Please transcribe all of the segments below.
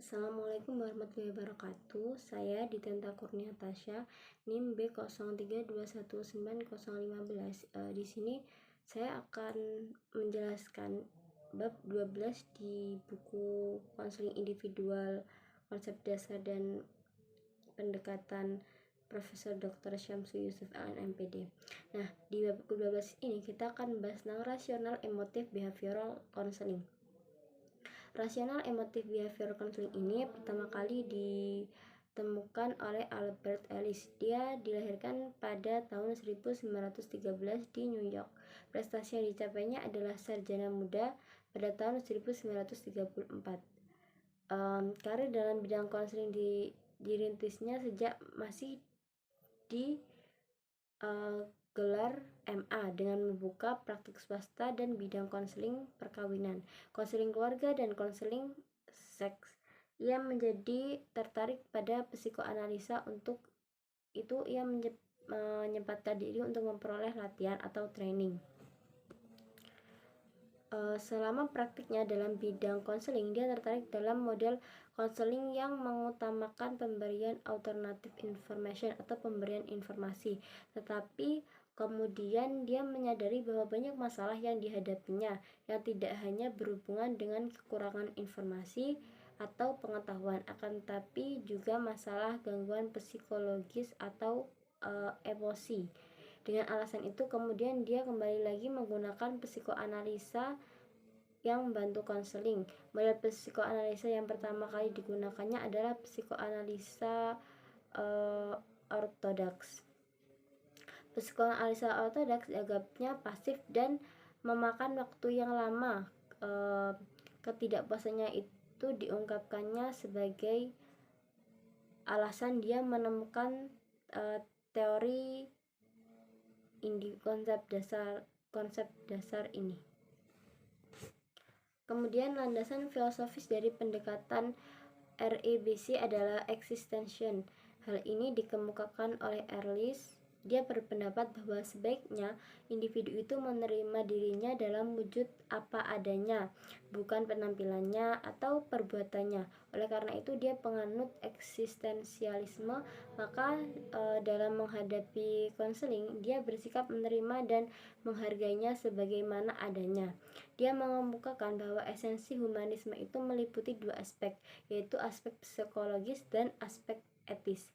Assalamualaikum warahmatullahi wabarakatuh. Saya Ditenta Kurnia Tasya, NIM B03219015. Di sini saya akan menjelaskan bab 12 di buku konseling individual, konsep dasar dan pendekatan Profesor Dr. Syamsu Yusuf LNMPD. Nah, di bab 12 ini kita akan membahas tentang rasional emotif behavioral counseling. Rasional emotif behavioral counseling ini pertama kali ditemukan oleh Albert Ellis. Dia dilahirkan pada tahun 1913 di New York. Prestasi yang dicapainya adalah sarjana muda pada tahun 1934. Karir dalam bidang konseling dirintisnya sejak masih di gelar MA dengan membuka praktik swasta dan bidang konseling perkawinan, konseling keluarga, dan konseling seks. Ia menjadi tertarik pada psikoanalisa. Untuk itu ia menyempatkan diri untuk memperoleh latihan atau training. Selama praktiknya dalam bidang konseling, dia tertarik dalam model konseling yang mengutamakan pemberian alternative information atau pemberian informasi. Tetapi kemudian dia menyadari bahwa banyak masalah yang dihadapinya yang tidak hanya berhubungan dengan kekurangan informasi atau pengetahuan, akan tetapi juga masalah gangguan psikologis atau emosi. Dengan alasan itu, kemudian dia kembali lagi menggunakan psikoanalisa yang membantu konseling. Model psikoanalisa yang pertama kali digunakannya adalah psikoanalisa ortodoks. Psikoanalisa ortodoks dianggapnya pasif dan memakan waktu yang lama. Ketidakpuasannya itu diungkapkannya sebagai alasan dia menemukan teori konsep dasar ini. Kemudian landasan filosofis dari pendekatan REBC adalah existential. Hal ini dikemukakan oleh Ellis. Dia berpendapat bahwa sebaiknya individu itu menerima dirinya dalam wujud apa adanya, bukan penampilannya atau perbuatannya. Oleh karena itu dia penganut eksistensialisme. Maka dalam menghadapi konseling, dia bersikap menerima dan menghargainya sebagaimana adanya. Dia mengemukakan bahwa esensi humanisme itu meliputi dua aspek, yaitu aspek psikologis dan aspek etis.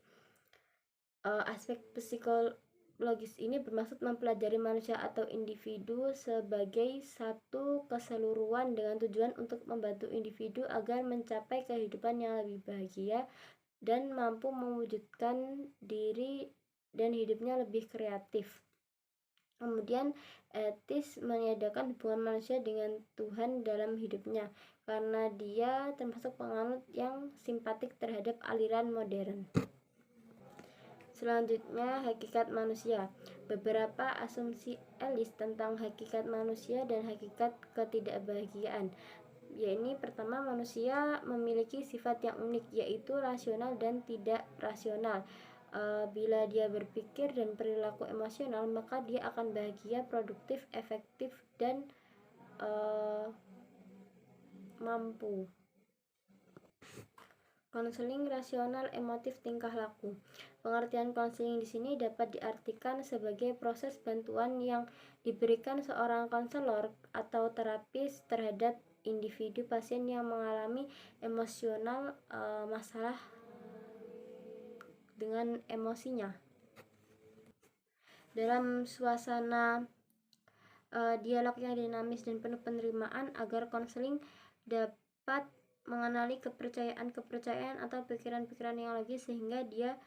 Aspek psikologis ini bermaksud mempelajari manusia atau individu sebagai satu keseluruhan dengan tujuan untuk membantu individu agar mencapai kehidupan yang lebih bahagia dan mampu mewujudkan diri dan hidupnya lebih kreatif. Kemudian etis meniadakan hubungan manusia dengan Tuhan dalam hidupnya, karena dia termasuk penganut yang simpatik terhadap aliran modern. Selanjutnya, hakikat manusia. Beberapa asumsi Ellis tentang hakikat manusia dan hakikat ketidakbahagiaan. Yaitu pertama, manusia memiliki sifat yang unik, yaitu rasional dan tidak rasional. Bila dia berpikir dan perilaku emosional, maka dia akan bahagia, produktif, efektif, dan mampu. Konseling rasional emotif tingkah laku. Pengertian konseling di sini dapat diartikan sebagai proses bantuan yang diberikan seorang konselor atau terapis terhadap individu pasien yang mengalami emosional masalah dengan emosinya. Dalam suasana dialog yang dinamis dan penuh penerimaan, agar konseling dapat mengenali kepercayaan atau pikiran-pikiran yang logis, sehingga dia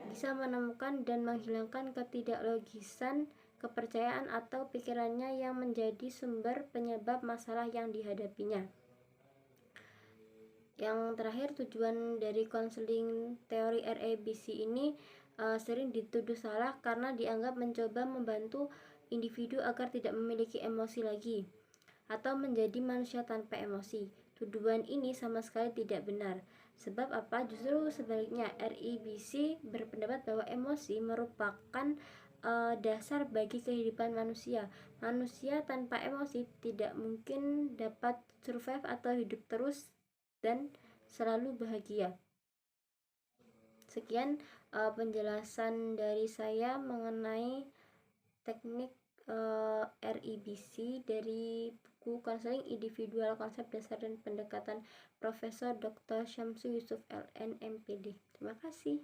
bisa menemukan dan menghilangkan ketidaklogisan kepercayaan atau pikirannya yang menjadi sumber penyebab masalah yang dihadapinya. Yang terakhir, tujuan dari konseling teori REBC ini sering dituduh salah karena dianggap mencoba membantu individu agar tidak memiliki emosi lagi atau menjadi manusia tanpa emosi. Tuduhan ini sama sekali tidak benar. Sebab apa? Justru sebaliknya, REBC berpendapat bahwa emosi merupakan dasar bagi kehidupan manusia. Manusia tanpa emosi tidak mungkin dapat survive atau hidup terus dan selalu bahagia. Sekian penjelasan dari saya mengenai teknik RIBC dari buku Konseling Individual Konsep Dasar dan Pendekatan Profesor Dr. Syamsu Yusuf LN MPD. Terima kasih.